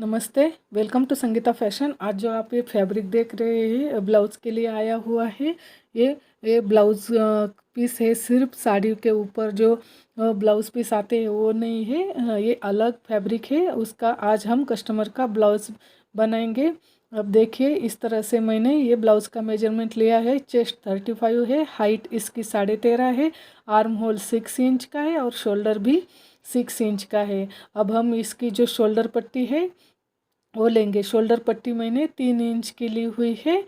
नमस्ते, welcome to Sangeeta fashion. आज जो आप ये फैब्रिक देख रहे हैं ब्लाउज़ के लिए आया हुआ है। ये ब्लाउज़ पीस है। सिर्फ साड़ी के ऊपर जो ब्लाउज़ पीस आते हैं वो नहीं है, ये अलग फैब्रिक है। उसका आज हम कस्टमर का ब्लाउज़ बनाएंगे। अब देखिए, इस तरह से मैंने ये ब्लाउज़ का मेजरमेंट लिया है। चेस्ट 35 है, हाइट इसकी 13.5 है, आर्म होल 6 इंच का है और शोल्डर भी 6 इंच का है। अब हम इसकी जो शोल्डर पट्टी है वो लेंगे। शोल्डर पट्टी मैंने 3 इंच की ली हुई है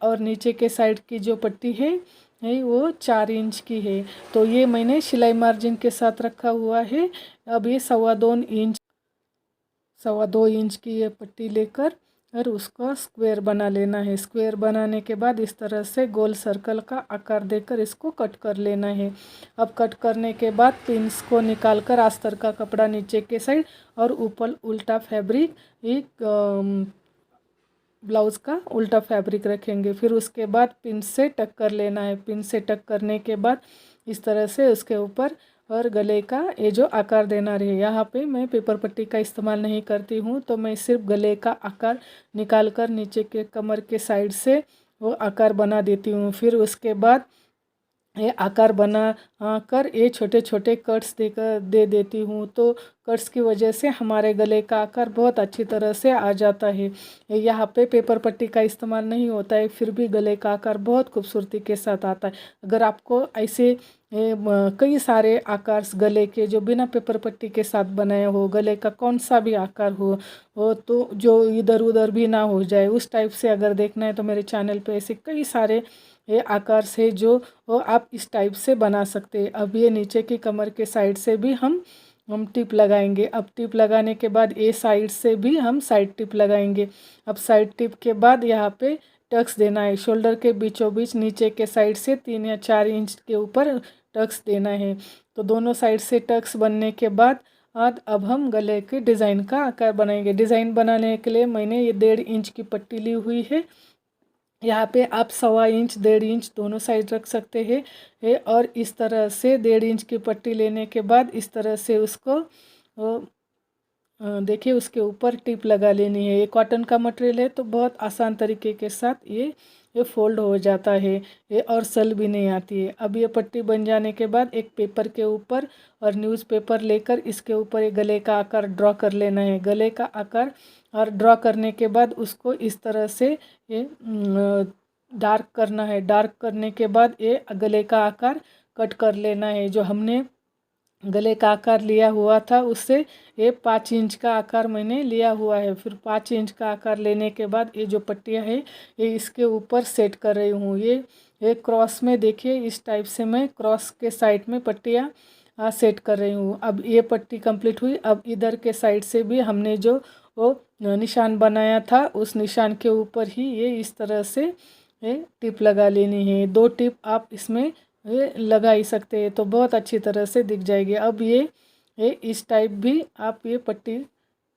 और नीचे के साइड की जो पट्टी है वो 4 इंच की है। तो ये मैंने सिलाई मार्जिन के साथ रखा हुआ है। अब ये 2.25 इंच की ये पट्टी लेकर और उसको स्क्वायर बना लेना है। स्क्वायर बनाने के बाद इस तरह से गोल सर्कल का आकार देकर इसको कट कर लेना है। अब कट करने के बाद पिन्स को निकाल कर अस्तर का कपड़ा नीचे के साइड और ऊपर उल्टा फैब्रिक, एक ब्लाउज़ का उल्टा फैब्रिक रखेंगे। फिर उसके बाद पिन से टक कर लेना है। पिन से टक करने के बाद इस तरह से उसके ऊपर और गले का ये जो आकार देना रहे। यहाँ पे मैं पेपर पट्टी का इस्तेमाल नहीं करती हूँ, तो मैं सिर्फ गले का आकार निकाल कर नीचे के कमर के साइड से वो आकार बना देती हूँ। फिर उसके बाद ये आकार बना कर ये छोटे छोटे कट्स दे देती हूँ। तो कट्स की वजह से हमारे गले का आकार बहुत अच्छी तरह से आ जाता है। यहाँ पे पेपर पट्टी का इस्तेमाल नहीं होता है, फिर भी गले का आकार बहुत खूबसूरती के साथ आता है। अगर आपको ऐसे कई सारे आकार गले के जो बिना पेपर पट्टी के साथ बनाए हो, गले का कौन सा भी आकार हो तो जो इधर उधर भी ना हो जाए, उस टाइप से अगर देखना है तो मेरे चैनल पे ऐसे कई सारे ये आकार से जो वो आप इस टाइप से बना सकते हैं। अब ये नीचे की कमर के साइड से भी हम टिप लगाएंगे। अब टिप लगाने के बाद ये साइड से भी हम साइड टिप लगाएंगे। अब साइड टिप के बाद यहाँ पे टक्स देना है। शोल्डर के बीचों बीच नीचे के साइड से 3 या 4 इंच के ऊपर टक्स देना है। तो दोनों साइड से टक्स बनने के बाद अब हम गले के डिज़ाइन का आकार बनाएंगे। डिज़ाइन बनाने के लिए मैंने ये 1.5 इंच की पट्टी ली हुई है। यहाँ पे आप 1.25 इंच 1.5 इंच दोनों साइड रख सकते हैं और इस तरह से 1.5 इंच की पट्टी लेने के बाद इस तरह से उसको देखिए उसके ऊपर टिप लगा लेनी है। ये कॉटन का मटेरियल है तो बहुत आसान तरीके के साथ ये फोल्ड हो जाता है ये, और सल भी नहीं आती है। अब ये पट्टी बन जाने के बाद एक पेपर के ऊपर और न्यूज़पेपर लेकर इसके ऊपर ये गले का आकार ड्रॉ कर लेना है। गले का आकार और ड्रॉ करने के बाद उसको इस तरह से ये डार्क करना है। डार्क करने के बाद ये गले का आकार कट कर लेना है। जो हमने गले का आकार लिया हुआ था उससे ये 5 इंच का आकार मैंने लिया हुआ है। फिर 5 इंच का आकार लेने के बाद ये जो पट्टियाँ है ये इसके ऊपर सेट कर रही हूँ। ये क्रॉस में देखिए, इस टाइप से मैं क्रॉस के साइड में पट्टियाँ सेट कर रही हूँ। अब ये पट्टी कंप्लीट हुई। अब इधर के साइड से भी हमने जो वो निशान बनाया था उस निशान के ऊपर ही ये इस तरह से ये टिप लगा लेनी है। 2 टिप आप इसमें ये लगा ही सकते हैं तो बहुत अच्छी तरह से दिख जाएगी। अब ये इस टाइप भी आप ये पट्टी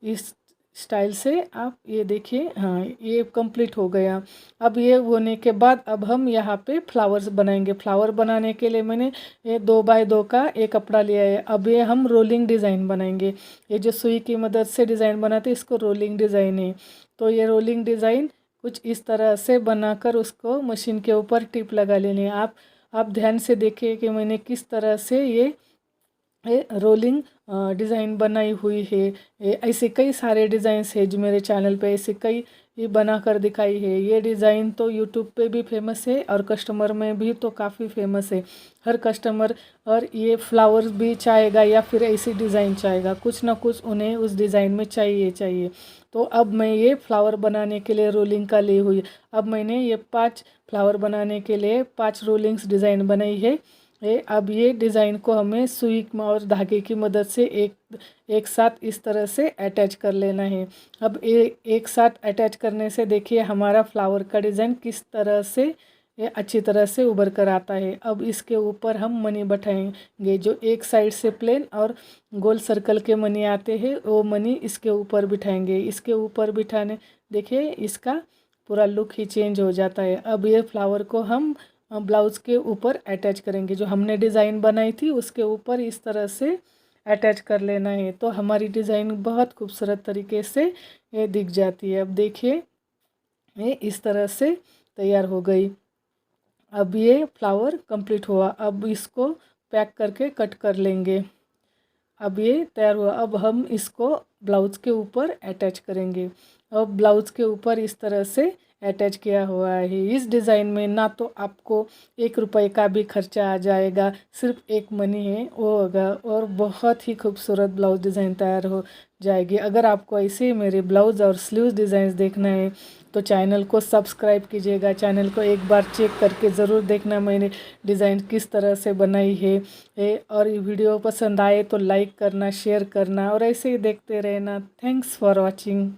इस स्टाइल से आप ये देखिए, हाँ ये कंप्लीट हो गया। अब ये होने के बाद अब हम यहाँ पे फ्लावर्स बनाएंगे। फ्लावर बनाने के लिए मैंने ये 2x2 का एक कपड़ा लिया है। अब ये हम रोलिंग डिज़ाइन बनाएंगे। ये जो सुई की मदद से डिज़ाइन बनाते हैं इसको रोलिंग डिज़ाइन है। तो ये रोलिंग डिज़ाइन कुछ इस तरह से बनाकर उसको मशीन के ऊपर टिप लगा लेनी है। आप ध्यान से देखिए कि मैंने किस तरह से ये रोलिंग डिज़ाइन बनाई हुई है। ऐसे कई सारे डिज़ाइंस है जो मेरे चैनल पे ऐसे कई ये बना कर दिखाई है। ये डिज़ाइन तो यूट्यूब पे भी फेमस है और कस्टमर में भी तो काफ़ी फेमस है। हर कस्टमर और ये फ्लावर्स भी चाहेगा या फिर ऐसी डिज़ाइन चाहेगा, कुछ ना कुछ उन्हें उस डिज़ाइन में चाहिए। तो अब मैं ये फ्लावर बनाने के लिए रोलिंग का ली हुई। अब मैंने ये 5 फ्लावर बनाने के लिए 5 रोलिंग्स डिज़ाइन बनाई है। अब ये डिज़ाइन को हमें सुई और धागे की मदद से एक साथ इस तरह से अटैच कर लेना है। अब एक साथ अटैच करने से देखिए हमारा फ्लावर का डिज़ाइन किस तरह से ये अच्छी तरह से उभर कर आता है। अब इसके ऊपर हम मनी बैठाएंगे। जो एक साइड से प्लेन और गोल सर्कल के मनी आते हैं वो मनी इसके ऊपर बिठाएंगे। इसके ऊपर बिठाने देखिए इसका पूरा लुक ही चेंज हो जाता है। अब ये फ्लावर को हम ब्लाउज़ के ऊपर अटैच करेंगे। जो हमने डिज़ाइन बनाई थी उसके ऊपर इस तरह से अटैच कर लेना है तो हमारी डिज़ाइन बहुत खूबसूरत तरीके से ये दिख जाती है। अब देखिए ये इस तरह से तैयार हो गई। अब ये फ्लावर कंप्लीट हुआ। अब इसको पैक करके कट कर लेंगे। अब ये तैयार हुआ। अब हम इसको ब्लाउज़ के ऊपर अटैच करेंगे। अब ब्लाउज़ के ऊपर इस तरह से अटैच किया हुआ है। इस डिज़ाइन में ना तो आपको 1 रुपये का भी खर्चा आ जाएगा, सिर्फ एक मनी है वो होगा और बहुत ही खूबसूरत ब्लाउज़ डिज़ाइन तैयार हो जाएगी। अगर आपको ऐसे मेरे ब्लाउज़ और स्लीव्स डिज़ाइंस देखना है तो चैनल को सब्सक्राइब कीजिएगा। चैनल को एक बार चेक करके ज़रूर देखना मैंने डिज़ाइन किस तरह से बनाई है। और ये वीडियो पसंद आए तो लाइक करना, शेयर करना और ऐसे ही देखते रहना। Thanks for watching.